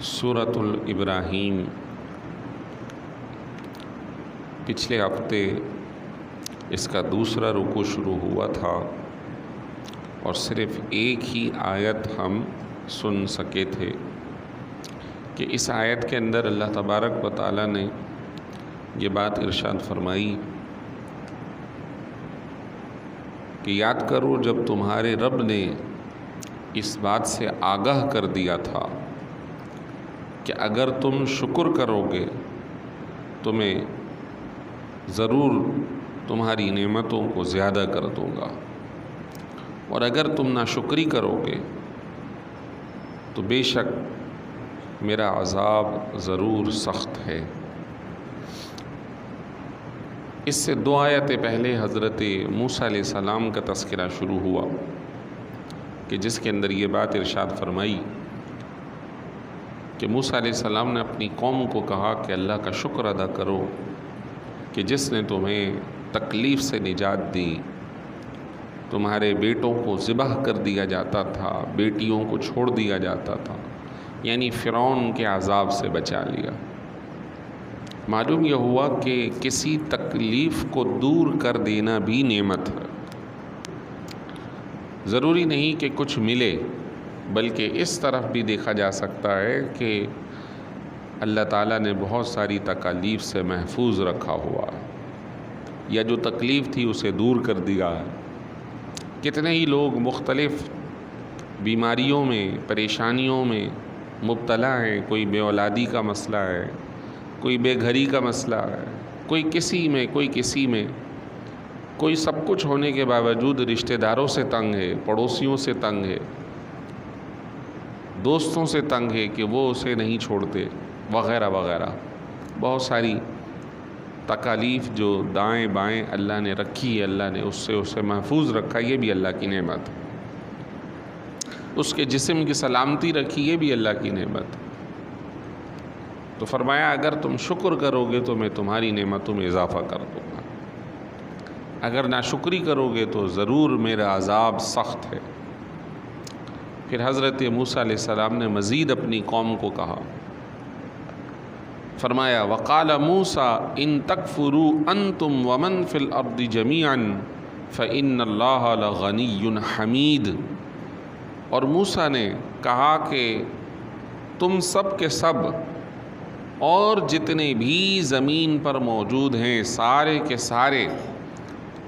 سورۃ الابراہیم پچھلے ہفتے اس کا دوسرا رکوع شروع ہوا تھا اور صرف ایک ہی آیت ہم سن سکے تھے کہ اس آیت کے اندر اللہ تبارک و تعالیٰ نے یہ بات ارشاد فرمائی کہ یاد کرو جب تمہارے رب نے اس بات سے آگاہ کر دیا تھا کہ اگر تم شکر کرو گے تو میں ضرور تمہاری نعمتوں کو زیادہ کر دوں گا، اور اگر تم ناشکری کرو گے تو بے شک میرا عذاب ضرور سخت ہے۔ اس سے دو آیتیں پہلے حضرت موسیٰ علیہ السلام کا تذکرہ شروع ہوا کہ جس کے اندر یہ بات ارشاد فرمائی کہ موسیٰ علیہ السلام نے اپنی قوم کو کہا کہ اللہ کا شکر ادا کرو کہ جس نے تمہیں تکلیف سے نجات دی، تمہارے بیٹوں کو ذبح کر دیا جاتا تھا، بیٹیوں کو چھوڑ دیا جاتا تھا، یعنی فرعون کے عذاب سے بچا لیا۔ معلوم یہ ہوا کہ کسی تکلیف کو دور کر دینا بھی نعمت ہے۔ ضروری نہیں کہ کچھ ملے، بلکہ اس طرف بھی دیکھا جا سکتا ہے کہ اللہ تعالیٰ نے بہت ساری تکالیف سے محفوظ رکھا ہوا ہے، یا جو تکلیف تھی اسے دور کر دیا ہے۔ کتنے ہی لوگ مختلف بیماریوں میں، پریشانیوں میں مبتلا ہیں، کوئی بے اولادی کا مسئلہ ہے، کوئی بے گھری کا مسئلہ ہے، کوئی کسی میں کوئی کسی میں، کوئی سب کچھ ہونے کے باوجود رشتہ داروں سے تنگ ہے، پڑوسیوں سے تنگ ہے، دوستوں سے تنگ ہے کہ وہ اسے نہیں چھوڑتے، وغیرہ وغیرہ۔ بہت ساری تکالیف جو دائیں بائیں اللہ نے رکھی ہے، اللہ نے اسے محفوظ رکھا، یہ بھی اللہ کی نعمت ہے۔ اس کے جسم کی سلامتی رکھی، یہ بھی اللہ کی نعمت ہے۔ تو فرمایا اگر تم شکر کرو گے تو میں تمہاری نعمتوں میں اضافہ کر دوں گا، اگر ناشکری کرو گے تو ضرور میرا عذاب سخت ہے۔ پھر حضرت موسیٰ علیہ السلام نے مزید اپنی قوم کو کہا، فرمایا وقال موسیٰ ان تکفروا انتم ومن فی الارض جمیعا فإن اللہ لغنی حمید۔ اور موسیٰ نے کہا کہ تم سب کے سب اور جتنے بھی زمین پر موجود ہیں سارے کے سارے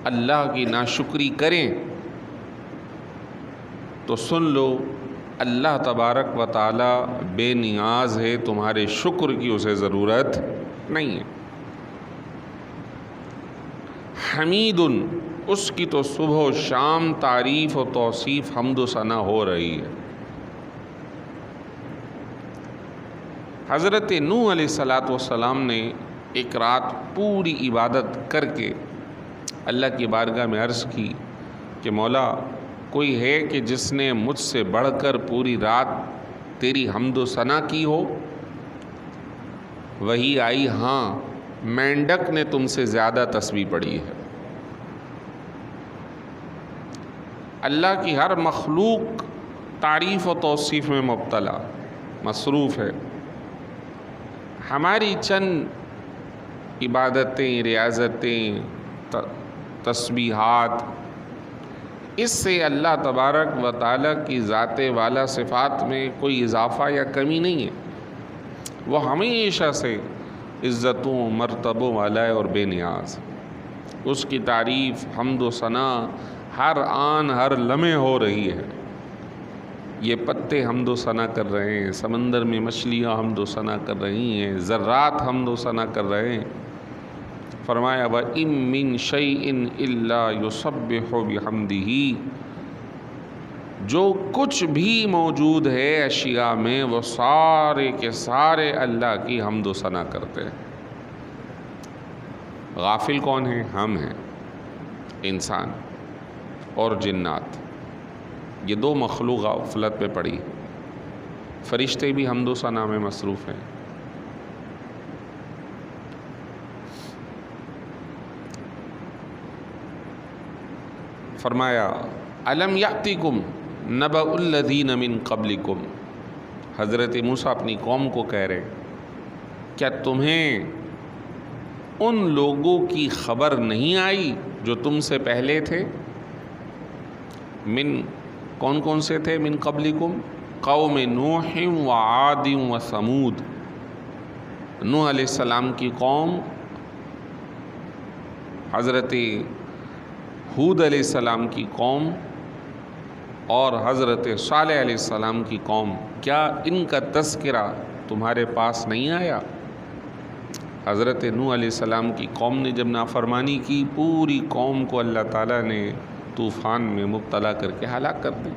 اللہ کی ناشکری کریں تو سن لو اللہ تبارک و تعالی بے نیاز ہے، تمہارے شکر کی اسے ضرورت نہیں ہے۔ حمید، اس کی تو صبح و شام تعریف و توصیف حمد و ثنا ہو رہی ہے۔ حضرت نوح علیہ السلام نے ایک رات پوری عبادت کر کے اللہ کی بارگاہ میں عرض کی کہ مولا کوئی ہے کہ جس نے مجھ سے بڑھ کر پوری رات تیری حمد و ثنا کی ہو؟ وہی آئی، ہاں مینڈک نے تم سے زیادہ تسبیح پڑھی ہے۔ اللہ کی ہر مخلوق تعریف و توصیف میں مبتلا، مصروف ہے۔ ہماری چند عبادتیں، ریاضتیں، تسبیحات، اس سے اللہ تبارک و تعالیٰ کی ذات والا صفات میں کوئی اضافہ یا کمی نہیں ہے۔ وہ ہمیشہ سے عزتوں مرتبوں والا ہے اور بے نیاز۔ اس کی تعریف، حمد و ثنا ہر آن ہر لمحے ہو رہی ہے۔ یہ پتے حمد و ثنا کر رہے ہیں، سمندر میں مچھلیاں حمد و ثنا کر رہی ہیں، ذرات حمد و ثنا کر رہے ہیں۔ فرمایا وَإِن مِّن شَيْءٍ إِلَّا يُسَبِّحُ بِحَمْدِهِ، جو کچھ بھی موجود ہے اشیاء میں وہ سارے کے سارے اللہ کی حمد و ثنا کرتے ہیں۔ غافل کون ہیں؟ ہم ہیں، انسان اور جنات، یہ دو مخلوق غفلت پہ پڑی۔ فرشتے بھی حمد و ثنا میں مصروف ہیں۔ فرمایا الم یاتکم نبأ الذین من قبلکم، حضرت موسیٰ اپنی قوم کو کہہ رہے کیا تمہیں ان لوگوں کی خبر نہیں آئی جو تم سے پہلے تھے؟ من کون کون سے تھے؟ من قبلکم قوم نوح و عاد و ثمود، نوح علیہ السلام کی قوم، حضرت ہود علیہ السلام کی قوم اور حضرت صالح علیہ السلام کی قوم، کیا ان کا تذکرہ تمہارے پاس نہیں آیا؟ حضرت نوح علیہ السلام کی قوم نے جب نافرمانی کی، پوری قوم کو اللہ تعالیٰ نے طوفان میں مبتلا کر کے ہلاک کر دی۔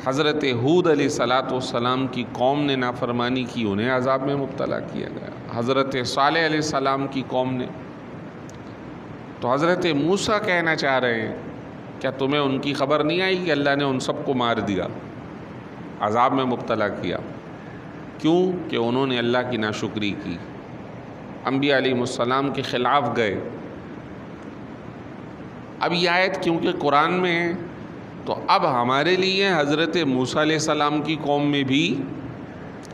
حضرت ہود علیہ السلام کی قوم نے نافرمانی کی، انہیں عذاب میں مبتلا کیا گیا۔ حضرت صالح علیہ السلام کی قوم نے، تو حضرت موسیٰ کہنا چاہ رہے ہیں کیا تمہیں ان کی خبر نہیں آئی کہ اللہ نے ان سب کو مار دیا، عذاب میں مبتلا کیا؟ کیوں کہ انہوں نے اللہ کی ناشکری کی، انبیاء علیہ السلام کے خلاف گئے۔ اب یہ آیت کیونکہ قرآن میں ہے تو اب ہمارے لیے حضرت موسیٰ علیہ السلام کی قوم میں بھی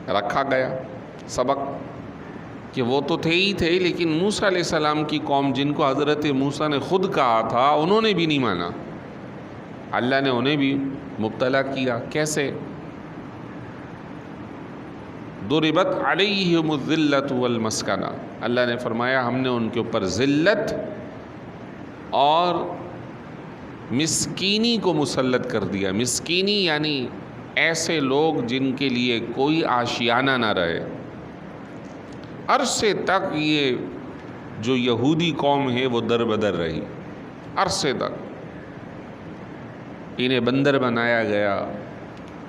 رکھا گیا سبق کہ وہ تو تھے ہی تھے، لیکن موسیٰ علیہ السلام کی قوم جن کو حضرت موسیٰ نے خود کہا تھا انہوں نے بھی نہیں مانا، اللہ نے انہیں بھی مبتلا کیا۔ کیسے؟ ضربت علیہم الذلۃ والمسکنہ، اللہ نے فرمایا ہم نے ان کے اوپر ذلت اور مسکینی کو مسلط کر دیا۔ مسکینی یعنی ایسے لوگ جن کے لیے کوئی آشیانہ نہ رہے۔ عرصے تک یہ جو یہودی قوم ہے وہ در بدر رہی، عرصے تک انہیں بندر بنایا گیا،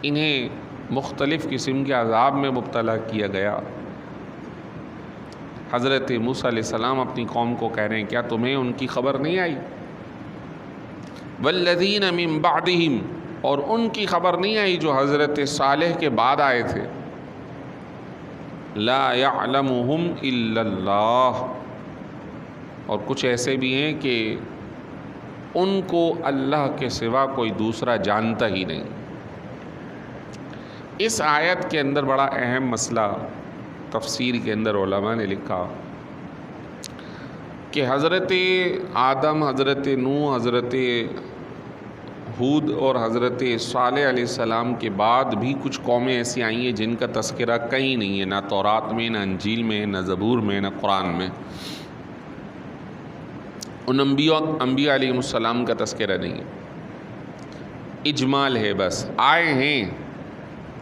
انہیں مختلف قسم کے عذاب میں مبتلا کیا گیا۔ حضرت موسیٰ علیہ السلام اپنی قوم کو کہہ رہے ہیں کیا تمہیں ان کی خبر نہیں آئی؟ والذین من بعدہم، اور ان کی خبر نہیں آئی جو حضرت صالح کے بعد آئے تھے۔ لا یعلمہم الا اللہ، اور کچھ ایسے بھی ہیں کہ ان کو اللہ کے سوا کوئی دوسرا جانتا ہی نہیں۔ اس آیت کے اندر بڑا اہم مسئلہ تفسیر کے اندر علماء نے لکھا کہ حضرت آدم، حضرت نوح، حضرت ہود اور حضرت صالح علیہ السلام کے بعد بھی کچھ قومیں ایسی آئی ہیں جن کا تذکرہ کہیں نہیں ہے، نہ تورات میں، نہ انجیل میں، نہ زبور میں، نہ قرآن میں۔ ان انبیاء علیہ السلام کا تذکرہ نہیں ہے، اجمال ہے، بس آئے ہیں،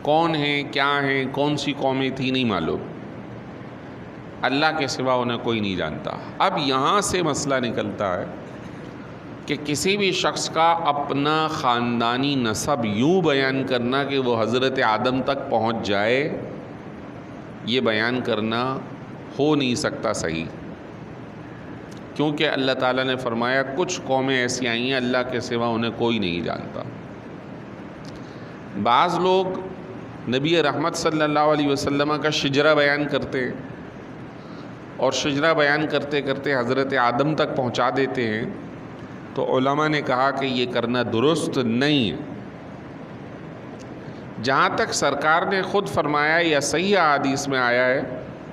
کون ہیں، کیا ہیں، کون سی قومیں تھی نہیں معلوم، اللہ کے سوا انہیں کوئی نہیں جانتا۔ اب یہاں سے مسئلہ نکلتا ہے کہ کسی بھی شخص کا اپنا خاندانی نسب یوں بیان کرنا کہ وہ حضرت آدم تک پہنچ جائے، یہ بیان کرنا ہو نہیں سکتا صحیح، کیونکہ اللہ تعالیٰ نے فرمایا کچھ قومیں ایسی آئی ہیں اللہ کے سوا انہیں کوئی نہیں جانتا۔ بعض لوگ نبی رحمت صلی اللہ علیہ وسلم کا شجرہ بیان کرتے ہیں اور شجرہ بیان کرتے کرتے حضرت آدم تک پہنچا دیتے ہیں، تو علماء نے کہا کہ یہ کرنا درست نہیں ہے۔ جہاں تک سرکار نے خود فرمایا یا صحیح حدیث میں آیا ہے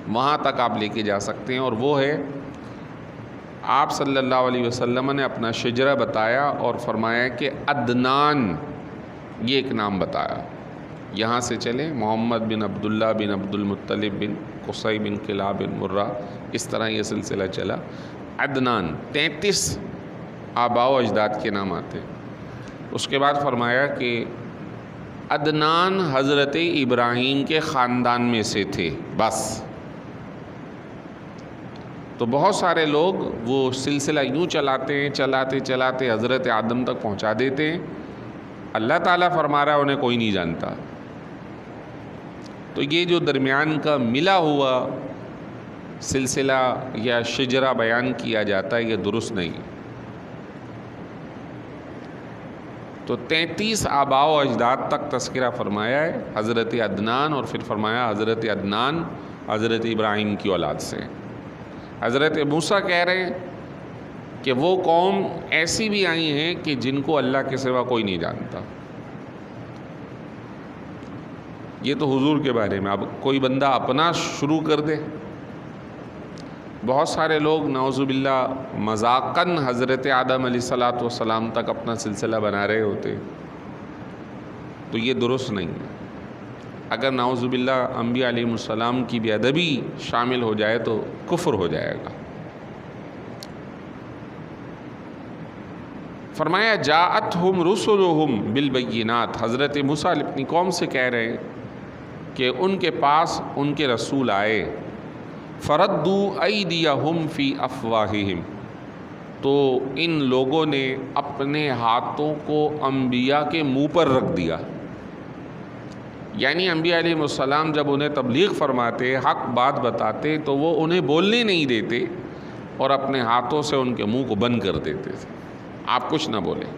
وہاں تک آپ لے کے جا سکتے ہیں، اور وہ ہے آپ صلی اللہ علیہ وسلم نے اپنا شجرہ بتایا اور فرمایا کہ عدنان، یہ ایک نام بتایا، یہاں سے چلیں محمد بن عبداللہ بن عبد المطلب بن قصی بن کلاب بن مرہ، اس طرح یہ سلسلہ چلا۔ عدنان 33 آباء و اجداد کے نام آتے ہیں۔ اس کے بعد فرمایا کہ عدنان حضرت ابراہیم کے خاندان میں سے تھے، بس۔ تو بہت سارے لوگ وہ سلسلہ یوں چلاتے ہیں، چلاتے چلاتے حضرت آدم تک پہنچا دیتے ہیں، اللہ تعالیٰ فرما رہا ہے انہیں کوئی نہیں جانتا۔ تو یہ جو درمیان کا ملا ہوا سلسلہ یا شجرہ بیان کیا جاتا ہے یہ درست نہیں۔ تو 33 آباء و اجداد تک تذکرہ فرمایا ہے حضرت عدنان، اور پھر فرمایا حضرت عدنان حضرت ابراہیم کی اولاد سے۔ حضرت موسیٰ کہہ رہے ہیں کہ وہ قوم ایسی بھی آئی ہیں کہ جن کو اللہ کے سوا کوئی نہیں جانتا۔ یہ تو حضور کے بارے میں. اب کوئی بندہ اپنا شروع کر دے. بہت سارے لوگ نعوذ باللہ مذاقاً حضرت آدم علیہ الصلاۃ والسلام تک اپنا سلسلہ بنا رہے ہوتے، تو یہ درست نہیں ہے. اگر نعوذ باللہ انبیاء علیہ السلام کی بے ادبی شامل ہو جائے تو کفر ہو جائے گا. فرمایا جاءتہم رسلہم بالبینات، حضرت موسیٰ اپنی قوم سے کہہ رہے ہیں کہ ان کے پاس ان کے رسول آئے. فردوا ایدیہم فی افواہہم، تو ان لوگوں نے اپنے ہاتھوں کو انبیاء کے منہ پر رکھ دیا. یعنی انبیاء علیہ السلام جب انہیں تبلیغ فرماتے، حق بات بتاتے، تو وہ انہیں بولنے نہیں دیتے اور اپنے ہاتھوں سے ان کے منہ کو بند کر دیتے تھے. آپ کچھ نہ بولیں،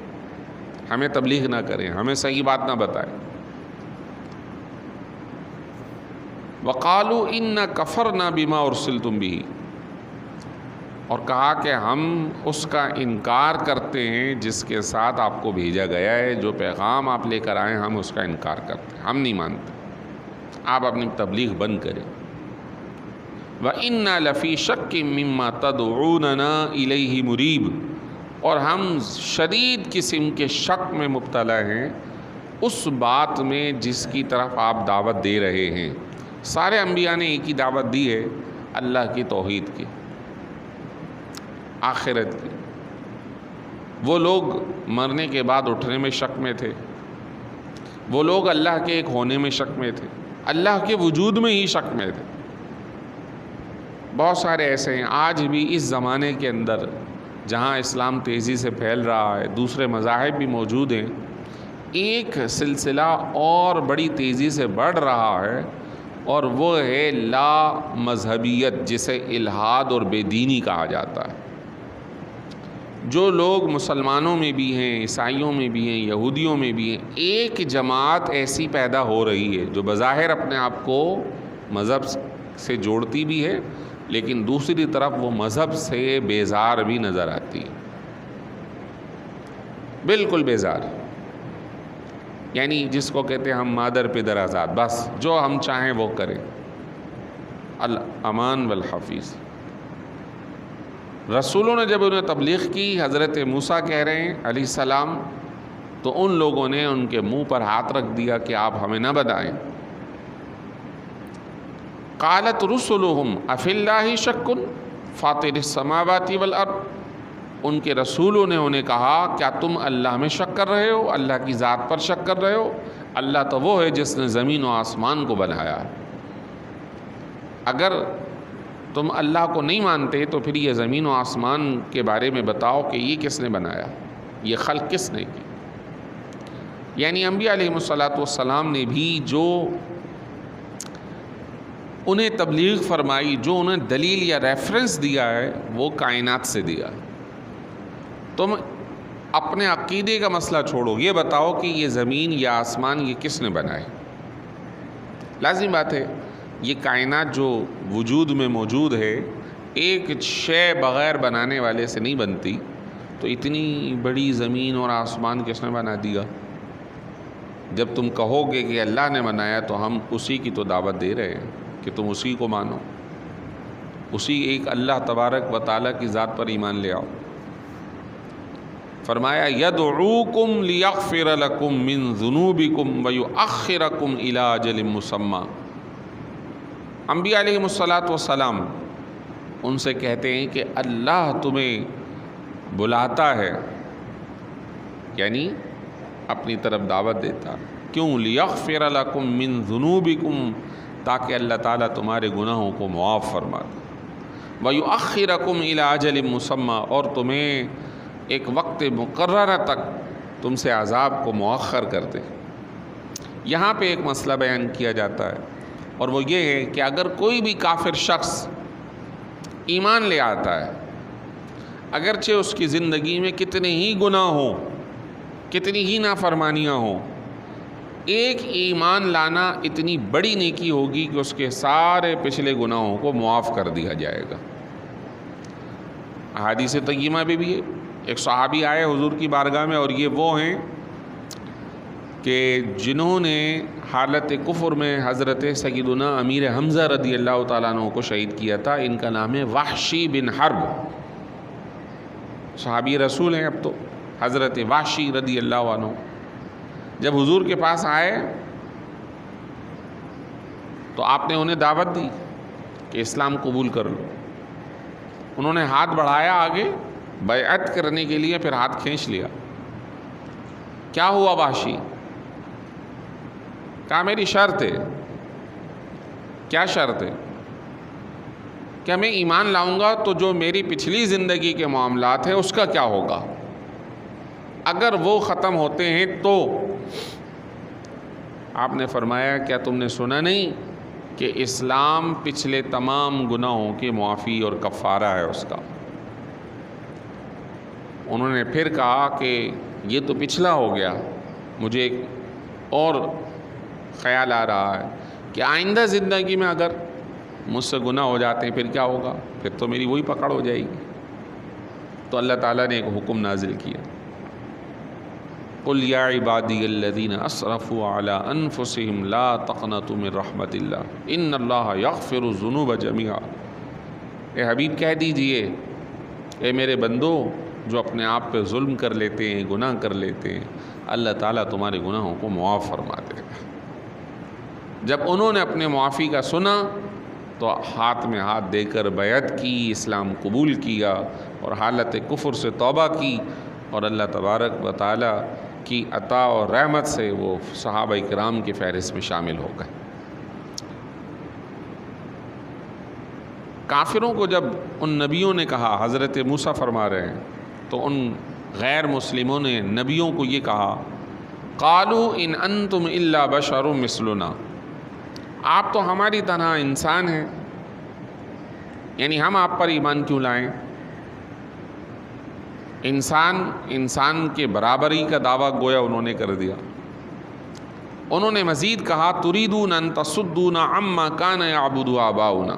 ہمیں تبلیغ نہ کریں، ہمیں صحیح بات نہ بتائیں. وقالوا انا کفرنا بما ارسلتم به، اور کہا کہ ہم اس کا انکار کرتے ہیں جس کے ساتھ آپ کو بھیجا گیا ہے. جو پیغام آپ لے کر آئے ہم اس کا انکار کرتے ہیں، ہم نہیں مانتے. آپ اپنی تبلیغ بند کریں. وَإِنَّا لَفِي شَكٍّ مِّمَّا تَدْعُونَنَا إِلَيْهِ مُرِيبٍ، اور ہم شدید قسم کے شک میں مبتلا ہیں اس بات میں جس کی طرف آپ دعوت دے رہے ہیں. سارے انبیاء نے ایک ہی دعوت دی ہے، اللہ کی توحید کی، آخرت کی. وہ لوگ مرنے کے بعد اٹھنے میں شک میں تھے، وہ لوگ اللہ کے ایک ہونے میں شک میں تھے، اللہ کے وجود میں ہی شک میں تھے. بہت سارے ایسے ہیں آج بھی اس زمانے کے اندر جہاں اسلام تیزی سے پھیل رہا ہے، دوسرے مذاہب بھی موجود ہیں، ایک سلسلہ اور بڑی تیزی سے بڑھ رہا ہے اور وہ ہے لا مذہبیت، جسے الحاد اور بے دینی کہا جاتا ہے. جو لوگ مسلمانوں میں بھی ہیں، عیسائیوں میں بھی ہیں، یہودیوں میں بھی ہیں، ایک جماعت ایسی پیدا ہو رہی ہے جو بظاہر اپنے آپ کو مذہب سے جوڑتی بھی ہے، لیکن دوسری طرف وہ مذہب سے بیزار بھی نظر آتی ہے، بالکل بیزار. یعنی جس کو کہتے ہیں ہم مادر پدر آزاد، بس جو ہم چاہیں وہ کریں. الامان والحفیظ. رسولوں نے جب انہیں تبلیغ کی، حضرت موسیٰ کہہ رہے ہیں علیہ السلام، تو ان لوگوں نے ان کے منہ پر ہاتھ رکھ دیا کہ آپ ہمیں نہ بتائیں. قالت رسلہم افی اللہ شک فاطر السماوات والارض، ان کے رسولوں نے انہیں کہا کیا تم اللہ میں شک کر رہے ہو، اللہ کی ذات پر شک کر رہے ہو؟ اللہ تو وہ ہے جس نے زمین و آسمان کو بنایا. اگر تم اللہ کو نہیں مانتے تو پھر یہ زمین و آسمان کے بارے میں بتاؤ کہ یہ کس نے بنایا، یہ خلق کس نے کی. یعنی انبیاء علیہ السلام نے بھی جو انہیں تبلیغ فرمائی، جو انہیں دلیل یا ریفرنس دیا ہے، وہ کائنات سے دیا. تم اپنے عقیدے کا مسئلہ چھوڑو، یہ بتاؤ کہ یہ زمین یا آسمان یہ کس نے بنائے. لازم بات ہے یہ کائنات جو وجود میں موجود ہے، ایک شے بغیر بنانے والے سے نہیں بنتی، تو اتنی بڑی زمین اور آسمان کس نے بنا دیا؟ جب تم کہو گے کہ اللہ نے بنایا تو ہم اسی کی تو دعوت دے رہے ہیں کہ تم اسی کو مانو، اسی ایک اللہ تبارک و تعالیٰ کی ذات پر ایمان لے آؤ. فرمایا یدعوکم لیغفر لکم من ذنوبکم ویؤخرکم الی اجل مسمی. انبیاء علیہ السلام ان سے کہتے ہیں کہ اللہ تمہیں بلاتا ہے، یعنی اپنی طرف دعوت دیتا. کیوں؟ لیغفر لکم من ذنوبکم، تاکہ اللہ تعالیٰ تمہارے گناہوں کو معاف فرما دے. ویؤخرکم الی اجل مسمی، اور تمہیں ایک وقت مقررہ تک تم سے عذاب کو مؤخر کر دے. یہاں پہ ایک مسئلہ بیان کیا جاتا ہے، اور وہ یہ ہے کہ اگر کوئی بھی کافر شخص ایمان لے آتا ہے، اگرچہ اس کی زندگی میں کتنے ہی گناہ ہوں، کتنی ہی نافرمانیاں ہوں، ایک ایمان لانا اتنی بڑی نیکی ہوگی کہ اس کے سارے پچھلے گناہوں کو معاف کر دیا جائے گا. احادیث طیبہ بھی ہے. ایک صحابی آئے حضور کی بارگاہ میں، اور یہ وہ ہیں کہ جنہوں نے حالت کفر میں حضرت سیدنا امیر حمزہ رضی اللہ تعالیٰ عنہ کو شہید کیا تھا، ان کا نام ہے وحشی بن حرب، صحابی رسول ہیں اب تو، حضرت وحشی رضی اللہ عنہ جب حضور کے پاس آئے تو آپ نے انہیں دعوت دی کہ اسلام قبول کر لو. انہوں نے ہاتھ بڑھایا آگے بیعت کرنے کے لیے، پھر ہاتھ کھینچ لیا. کیا ہوا وحشی؟ کہا میری شرط ہے. کیا شرط ہے؟ کہ میں ایمان لاؤں گا تو جو میری پچھلی زندگی کے معاملات ہیں اس کا کیا ہوگا؟ اگر وہ ختم ہوتے ہیں تو. آپ نے فرمایا کیا تم نے سنا نہیں کہ اسلام پچھلے تمام گناہوں کی معافی اور کفارہ ہے اس کا؟ انہوں نے پھر کہا کہ یہ تو پچھلا ہو گیا، مجھے ایک اور خیال آ رہا ہے کہ آئندہ زندگی میں اگر مجھ سے گناہ ہو جاتے ہیں پھر کیا ہوگا؟ پھر تو میری وہی پکڑ ہو جائے گی. تو اللہ تعالیٰ نے ایک حکم نازل کیا، قُلْ يَا عِبَادِيَ الَّذِينَ أَسْرَفُوا عَلَىٰ أَنفُسِهِمْ لَا تَقْنَطُوا مِن رَحْمَةِ اللَّهِ إِنَّ اللَّهَ يَغْفِرُ الذُّنُوبَ جَمِيعًا. اے حبیب کہہ دیجئے، اے میرے بندو جو اپنے آپ پہ ظلم کر لیتے ہیں، گناہ کر لیتے ہیں، اللہ تعالیٰ تمہارے گناہوں کو معاف فرما دے گا. جب انہوں نے اپنے معافی کا سنا تو ہاتھ میں ہاتھ دے کر بیعت کی، اسلام قبول کیا اور حالت کفر سے توبہ کی، اور اللہ تبارک و تعالی کی عطا اور رحمت سے وہ صحابہ کرام کی فہرست میں شامل ہو گئے. کافروں کو جب ان نبیوں نے کہا، حضرت موسیٰ فرما رہے ہیں، تو ان غیر مسلموں نے نبیوں کو یہ کہا، قالوا ان انتم الا بشر مثلنا، آپ تو ہماری طرح انسان ہیں، یعنی ہم آپ پر ایمان کیوں لائیں؟ انسان کے برابری کا دعویٰ گویا انہوں نے کر دیا. انہوں نے مزید کہا، تريدون ان تصدونا عما كان يعبد آباؤنا،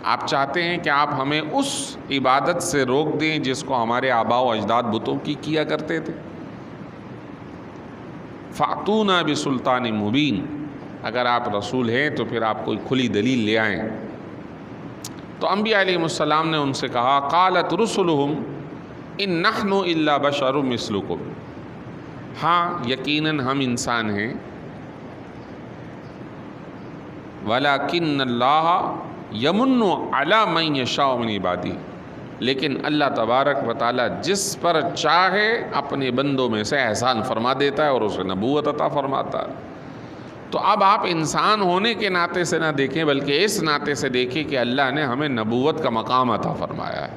آپ چاہتے ہیں کہ آپ ہمیں اس عبادت سے روک دیں جس کو ہمارے آباء و اجداد بتوں کی کیا کرتے تھے. فَأْتُونَا بِسُلْطَانٍ مُبِينٍ، اگر آپ رسول ہیں تو پھر آپ کوئی کھلی دلیل لے آئیں. تو انبیاء علیہ السلام نے ان سے کہا، قالت رسلهم ان نحن الا بشر مثلکم، ہاں یقیناً ہم انسان ہیں، ولکن اللہ یمن علی من یشاء من عبادہ، لیکن اللہ تبارک و تعالی جس پر چاہے اپنے بندوں میں سے احسان فرما دیتا ہے اور اسے نبوت عطا فرماتا ہے. تو اب آپ انسان ہونے کے ناطے سے نہ دیکھیں بلکہ اس ناطے سے دیکھیں کہ اللہ نے ہمیں نبوت کا مقام عطا فرمایا ہے.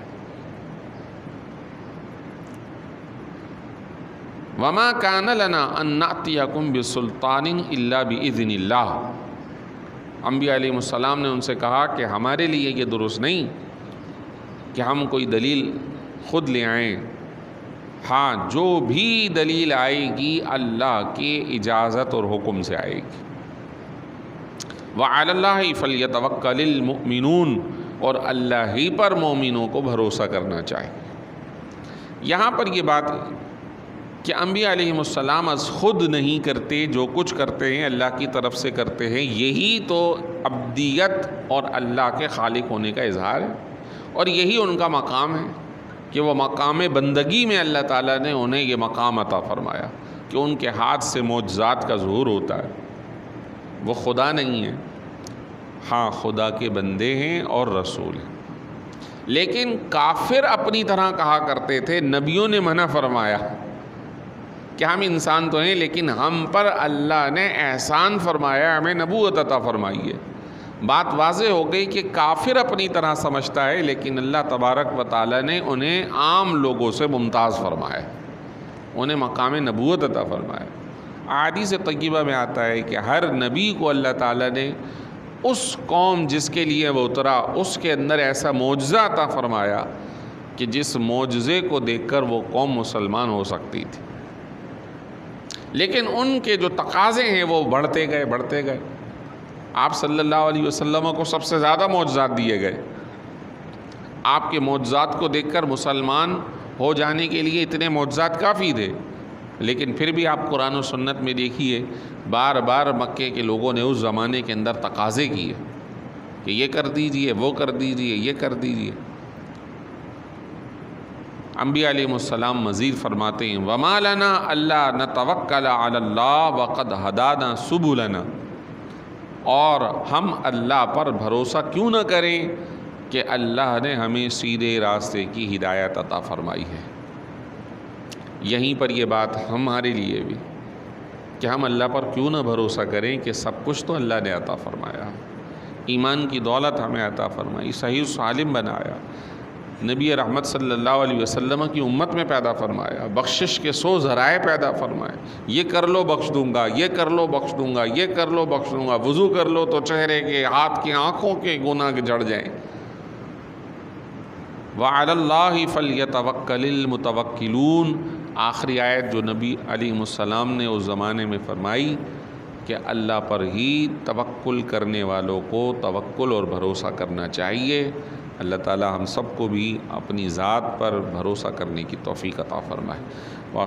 وَمَا كَانَ لَنَا أَن نَأْتِيَكُمْ بِسُلْطَانٍ إِلَّا بِإِذْنِ اللَّهِ، انبیاء علیہ السلام نے ان سے کہا کہ ہمارے لیے یہ درست نہیں کہ ہم کوئی دلیل خود لے آئیں، ہاں جو بھی دلیل آئے گی اللہ کی اجازت اور حکم سے آئے گی. وَعَلَى اللَّهِ فَلْيَتَوَكَّلِ الْمُؤْمِنُونَ، اور اللہ ہی پر مومنوں کو بھروسہ کرنا چاہیے. یہاں پر یہ بات کہ انبیاء علیہ السلام از خود نہیں کرتے، جو کچھ کرتے ہیں اللہ کی طرف سے کرتے ہیں، یہی تو عبدیت اور اللہ کے خالق ہونے کا اظہار ہے، اور یہی ان کا مقام ہے کہ وہ مقام بندگی میں اللہ تعالیٰ نے انہیں یہ مقام عطا فرمایا کہ ان کے ہاتھ سے معجزات کا ظہور ہوتا ہے. وہ خدا نہیں ہیں، ہاں خدا کے بندے ہیں اور رسول ہیں. لیکن کافر اپنی طرح کہا کرتے تھے، نبیوں نے منع فرمایا کہ ہم انسان تو ہیں لیکن ہم پر اللہ نے احسان فرمایا، ہمیں نبوت عطا فرمائی ہے. بات واضح ہو گئی کہ کافر اپنی طرح سمجھتا ہے لیکن اللہ تبارک و تعالیٰ نے انہیں عام لوگوں سے ممتاز فرمایا، انہیں مقام نبوت عطا فرمایا. احادیث طیبہ میں آتا ہے کہ ہر نبی کو اللہ تعالیٰ نے اس قوم جس کے لیے وہ اترا اس کے اندر ایسا معجزہ عطا فرمایا کہ جس معجزے کو دیکھ کر وہ قوم مسلمان ہو سکتی تھی. لیکن ان کے جو تقاضے ہیں وہ بڑھتے گئے. آپ صلی اللہ علیہ وسلم کو سب سے زیادہ معجزات دیے گئے. آپ کے معجزات کو دیکھ کر مسلمان ہو جانے کے لیے اتنے معجزات کافی تھے. لیکن پھر بھی آپ قرآن و سنت میں دیکھیے بار بار مکے کے لوگوں نے اس زمانے کے اندر تقاضے کیے کہ یہ کر دیجئے، وہ کر دیجئے، یہ کر دیجئے۔ انبیاء علیہ السلام مزید فرماتے ہیں وَمَا لَنَا أَلَّا نَتَوَكَّلَ عَلَى اللَّهِ وَقَدْ هَدَانَا سُبُلَنَا، اور ہم اللہ پر بھروسہ کیوں نہ کریں کہ اللہ نے ہمیں سیدھے راستے کی ہدایت عطا فرمائی ہے۔ یہیں پر یہ بات ہمارے لیے بھی کہ ہم اللہ پر کیوں نہ بھروسہ کریں کہ سب کچھ تو اللہ نے عطا فرمایا، ایمان کی دولت ہمیں عطا فرمائی، صحیح سالم بنایا، نبی رحمت صلی اللہ علیہ وسلم کی امت میں پیدا فرمایا، بخشش کے 100 ذرائع پیدا فرمائے، یہ کر لو بخش دوں گا، یہ کر لو بخش دوں گا، یہ کر لو بخش دوں گا، وضو کر لو تو چہرے کے، ہاتھ کے، آنکھوں کے گناہ جڑ جائیں۔ وَعَلَى اللَّهِ فَلْيَتَوَكَّلِ الْمُتَوَكِّلُونَ، آخری آیت جو نبی علیہ السلام نے اس زمانے میں فرمائی کہ اللہ پر ہی توکل کرنے والوں کو توکل اور بھروسہ کرنا چاہیے۔ اللہ تعالی ہم سب کو بھی اپنی ذات پر بھروسہ کرنے کی توفیق عطا فرمائے۔